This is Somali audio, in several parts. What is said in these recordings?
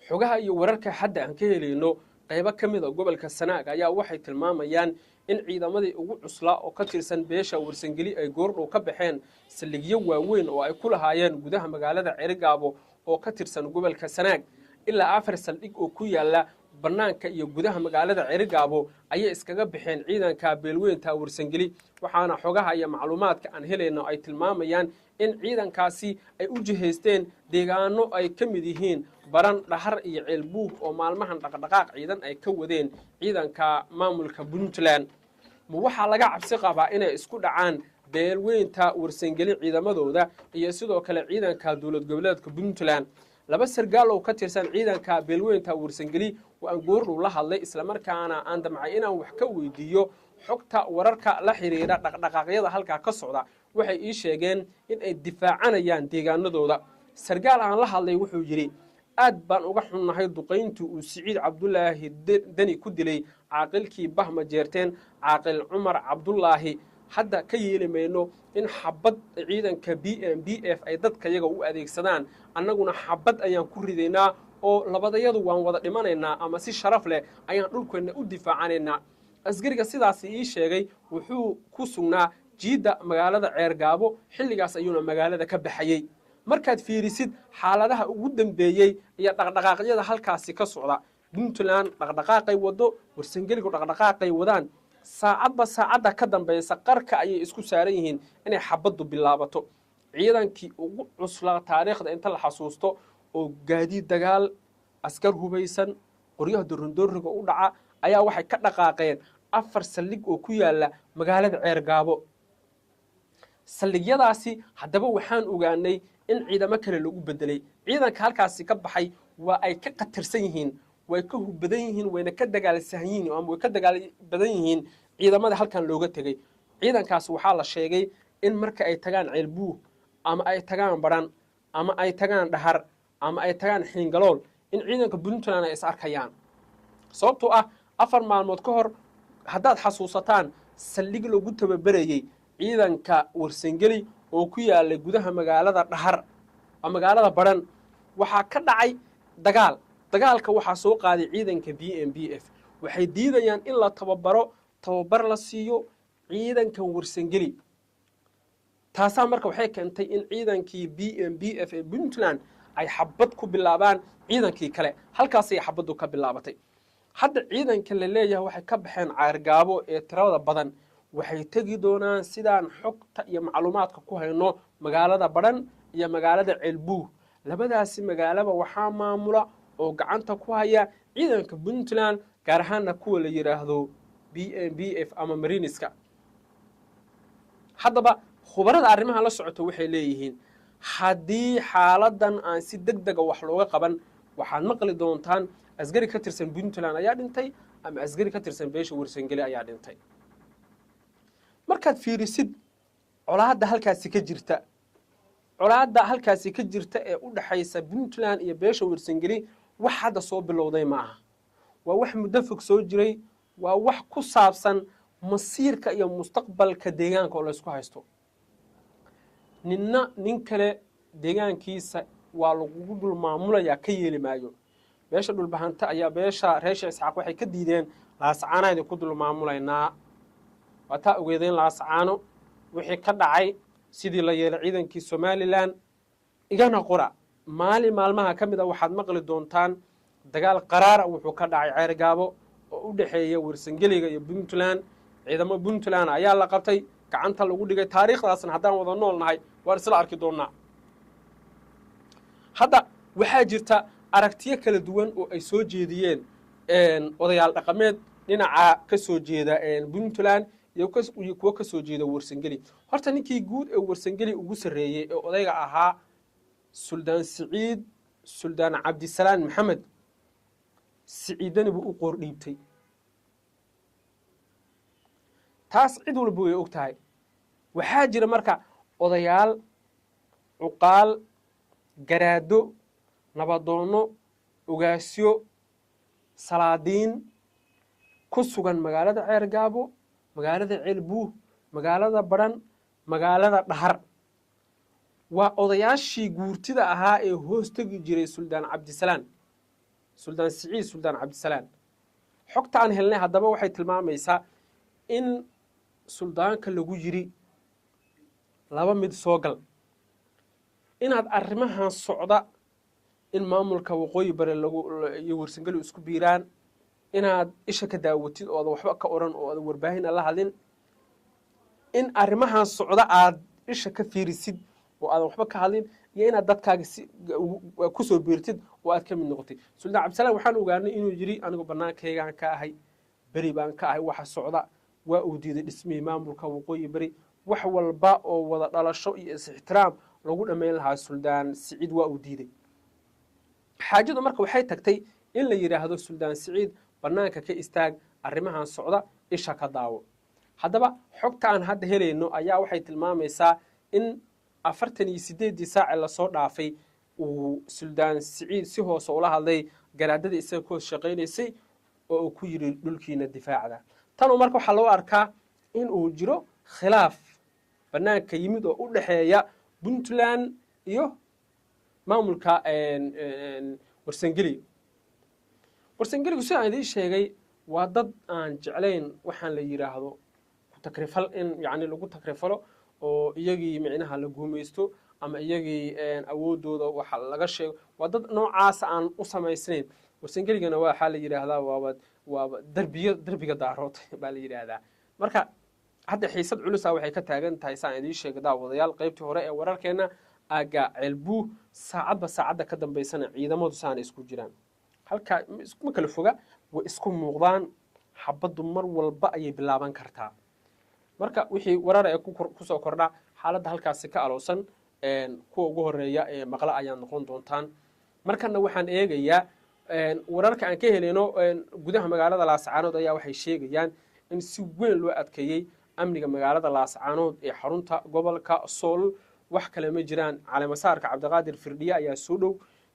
xogaha iyo wararka hadda aan ka helayno qaybo ka mid ah gobolka Sanaag ayaa waxay tilmaamayaan in ciidamadii ugu cuslaa oo ka tirsan beesha Warsangeli ay goordhow ka baxeen saldhigyo waaweyn oo ay ku lahaayeen gudaha magaalada Cerigabo oo ka tirsan gobolka Sanaag ilaa 4 saldhig oo ku yaala banaanka iyo gudaha magaalada Cerigabo ayay iskaga baxeen ciidanka beelweynta Warsangeli waxaana xogaha iyo macluumaadka aan helayno ay tilmaamayaan in ciidankaasi ay u jihaysteen deegaano ay ka mid yihiin baran dhahar iyo ceelbuug oo maalmahan dhaqdhaqaaq ciidan ay ka wadeen ciidanka maamulka Puntland ma waxa laga cabsi qabaa inay isku dhacaan beelweynta Warsangeli ciidamadooda iyo sidoo kale ciidanka dawlad goboleedka Puntland laba sargaal oo ka tirsan ciidanka beelweynta Warsangeli oo aan goordhow la hadlay isla markaana aan damcay inaan wax ka weydiiyo xogta wararka la xiriira dhaqdhaqaaqyada halka ka socda waxay ii sheegeen in ay difaacanayaan deegaanadooda sargaal aan la hadlay wuxuu yiri aad baan uga xunnahay duqeyntii uu Siciid Cabdullaahi Dani ku dilay caaqilkii Bahma Jeerteen caaqil Cumar Cabdullaahi hadda ka yeelimayno in xabad ciidanka BMBF ay dadka iyaga u adeegsadaan annaguna xabad ayaan ku ridaynaa oo labadayadu waan wada dhimanaynaa ama si sharaf leh ayaan dhulkeena u difaacanaynaa asgariga sidaas ii sheegay wuxuu ku sugnaa jiida magaalada Cerigabo xilligaas ayuuna magaalada ka baxayay markaad fiirisid xaaladaha ugu dambeeyay iyo dhaqdhaqaaqyada halkaasi ka socda Puntland dhaqdhaqaaqay wado Warsangeligu dhaqdhaqaaqay wadaan saacadba saacada ka dambaysa qarka ayay isku saaran yihiin inay xabadu bilaabato ciidankii ugu cuslaa taariikhda inta la xasuusto oo gaadiid dagaal askar hubaysan qoryaha durundooriga u dhaca ayaa waxay ka dhaqaaqeen 4 saldhig oo ku yaala magaalada Cerigabo saldhigyadaasi haddaba waxaan ogaanay in ciidamo kale lagu bedelay ciidanka halkaasi ka baxay waa ay ka qatarsan yihiin way ka hubbadan yihiin wayna ka dagaalsan yihiin ama way ka dagaal badan yihiin ciidamada halkan looga tagay ciidankaas waxaa la sheegay in marka ay tagaan ceelbuug ama ay tagaan baran ama ay tagaan dhahar ama ay tagaan xiingalool in ciidanka Puntland ay is arkayaan sababtoo ah 4 maalmood ka hor haddaad xasuusataan saldhig lagu tababarayay ciidanka Warsangeli oo ku yaala gudaha magaalada dhahar ama magaalada baran waxa ka dhacay dagaalka waxa soo qaaday ciidanka BMBF waxay diidayaan in la tababar la siiyo ciidanka Warsangeli taasa marka waxay keentay in ciidankii BMBF ee Puntland ay xabad ku bilaabaan ciidankii kale halkaas ay xabadu ka bilaabatay hadda ciidanka la leeyahay waxay ka baxeen Cerigabo ee tirada badan waxay tagi doonaan sidaan xogta iyo macluumaadka ku hayno magaalada baran iyo magaalada ceelbuug labadaasi magaalaba waxaa maamula oo gacanta ku haya ciidanka Puntland gaar ahaan kuwa la yiraahdo BMBF ama Mariniska haddaba khubarada arrimaha la socota waxay leeyihiin haddii xaaladan aan si degdeg ah wax looga qaban waxaad maqli doontaan asgari ka tirsan Puntland ayaa dhintay ama asgari ka tirsan beesha Warsangeli ayaa dhintay markaad fiirisid colaadda halkaasi ka jirta ee u dhaxaysa Puntland iyo beesha Warsangeli wax hadda soo bilowday ma aha waa wax muddo fog soo jiray waa wax ku saabsan masiirka iyo mustaqbalka deegaanka oo la isku haysto nin kale deegaankiisa waa lagu dul maamulaya ka yeeli maayo beesha dhulbahanta ayaa beesha reesha Isxaaq waxay ka diideen laascaanayd ku dul maamulaynaa wata ogeedeen laascaano wixii ka dhacay sidii la yeelay ciidankii Somaliland igana qora maalmaha ka mid ah waxaad maqli doontaan dagaal qaraar wuxuu ka dhacay Cerigabo oo u dhaxeeya Warsangeliga iyo Puntland ciidamo Puntland ayaa la qabtay gacanta lagu dhigay taariikhdaasna haddaan wada noolnahay waan isla arki doonaa hadda waxaa jirta aragtiyo kala duwan oo ay soo jeediyeen odayaal dhaqameed dhinaca ka soo jeeda Puntland iyo kuwa ka soo jeeda Warsangeli horta ninkii guud ee Warsangeli ugu sareeyay ee odayga ahaa Suldaan Siciid Suldaan Cabdisalaan Maxamed Siciidani buu u qoor dhiibtay taas cid walba way ogtahay waxaa jira marka odayaal cuqaal garaado nabadoono ogaasyo salaadiin ku sugan magaalada Cerigabo magaalada ceelbuug magaalada baran magaalada dhahar waa odayaashii guurtida ahaa ee hoos tagi jiray Suldaan Cabdisalaan suldaan siciid suldaan cabdisalaan xogta aan helnay haddaba waxay tilmaamaysaa in suldaanka lagu yiri laba mid soo gal inaad arrimahan socda in maamulka waqooyi bari iyo warsangeli isku biiraan inaad isha ka daawatid oo waxba ka oran oo warbaahin la hadlin in arrimahan socda aad isha ka fiirisid oo aad waxba ka hadlin iyo inaad dadkaaga ku soo biirtid oo aad ka mid noqotid suldaan cabdisalaan waxaan ogaanay inuu yiri anigu banaankaygaan ka ahay bari baan ka ahay waxa socda waa uu diiday dhismihii maamulka waqooyi bari wax walba oo wada dhalasho iyo is-ixtiraam lagu dhammayn lahaa suldaan siciid waa uu diiday xaajadu marka waxay tagtay in la yidhaahdo suldaan siciid bannaanka ka istaag arrimahan socda isha ka daawo haddaba xogta aan hadda helayno ayaa waxay tilmaamaysaa in 48 saac lasoo dhaafay uu suldaan siciid si hoose ula hadlay garaadada isaga ku shaqaynaysay oo uu ku yiri dhulkiina difaacda tan marka waxa loo arkaa in uu jiro khilaaf bannaanka yimid oo u dhaxeeya Puntland iyo maamulka warsangeli sida aan idin sheegay waa dad aan jeclayn waxaan la yiraahdo ku takrifal in yaani lagu takrifalo oo iyagii micnaha la guumaysto ama iyagii awoodooda waxa laga sheego waa dad noocaas aan u samaysnayn warsangeligana waxa la yiraahdaa waa darbiga daarood baa la yiraahdaa marka hadda xiisad culus waxay ka taagan tahay saan idin sheegay daawadayaal qaybtii hore ee wararkeena aga cilbu saacadda ka dambeysana ciidamadu saan isku jiraan halka isku kala foga way isku muuqdaan xabadu mar walba ayay bilaaban kartaa marka wixii warar ay ku soo kordha xaaladda halkaas ka aloosan kuwa ugu horeeya ee maqla ayaan noqon doontaan markana waxaan eegayaa wararka aan ka heleyno gudaha magaalada Laascaanood ayaa waxay sheegayaan in si weyn loo adkeeyay amniga magaalada Laascaanood ee xarunta gobolka Sool wax kale ma jiraan calaamasaarka Cabdiqaadir Firdhiye ayaa soo dhow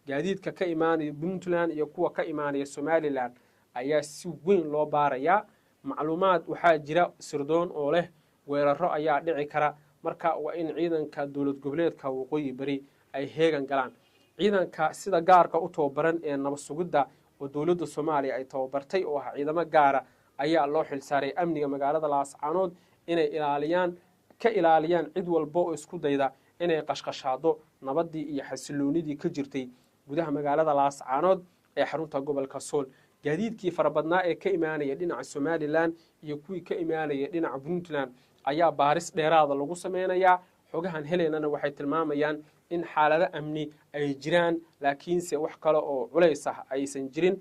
gaadiidka ka imaanaya Puntland iyo kuwa ka imaanaya Somaliland ayaa si weyn loo baarayaa macluumaad waxaa jira sirdoon oo leh weeraro ayaa dhici kara marka waa in ciidanka dawlad goboleedka waqooyi bari ay heegan galaan ciidanka sida gaarka u tababaran ee nabad sugidda oo dawladda Soomaaliya ay tababartay oo ah ciidamo gaara ayaa loo xilsaaray amniga magaalada Laascaanood inay ilaaliyaan cid walba oo isku dayda inay qashqashaado nabadii iyo xasiloonidii ka jirtay gudaha magaalada Laascaanood ee xarunta gobolka Sool gaadiidkii farabadnaa ee ka imaanaya dhinaca Somaliland iyo kuwii ka imaanaya dhinaca Puntland ayaa baaris dheeraad lagu sameeyaa xogahan heleynana waxay tilmaamayaan in xaalado amni ay jiraan laakiinse wax kale oo culays ah aysan jirin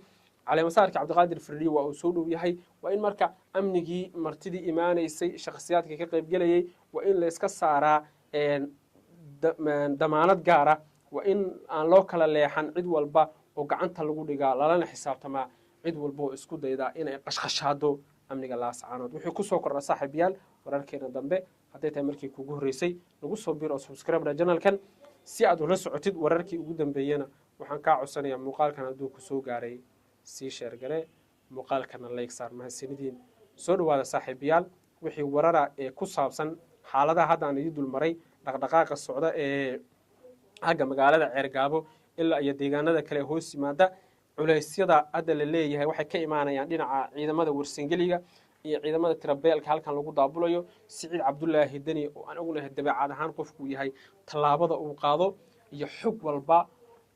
calaamasaarka Cabdiqaadir Firdhiye waa uu soo dhow yahay waa in marka amnigii martidii imaanaysay shakhsiyaadka ka qayb galayay waa in la iska saaraa damaanad gaara waa in aan loo kala leexan cid walba oo gacanta lagu dhigaa lalana xisaabtamaa cid walba oo isku dayda inay qashqashaado amniga Laascaanood wuxuu ku soo kordha saaxiibayaal wararkeena dambe hadday tahay markii kugu horeysay lagu soo biiro subscribe channelkan si aad ula socotid wararkii ugu dambeeyana waxaan ka codsanayaa muuqaalkan hadduu ku soo gaaray sii share gare muuqaalkana like saar mahadsanidin soo dhawaada saaxiibayaal wixii warara ee ku saabsan xaaladaha hadda aan idin dul maray dhaqdhaqaaqa socda ee xagga magaalada Ceergaabo ilaa iyo deegaanada kale hoos yimaada culeysyada hadda la leeyahay waxay ka imaanayaan dhinaca ciidamada warsangeliga iyo ciidamada tirabeelka halkan lagu daabulayo Siciid Cabdullaahi Dani oo aan ognahay dabeecad ahaan qofku yahay talaabada uu qaado iyo xog walba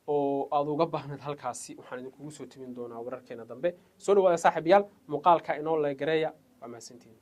oo aad uga baahnad halkaasi waxaan idinku soo timin doonaa wararkeena dambe soo dhawaada saaxiibayaal muuqaalka inoo la gareeya waa mahadsantiin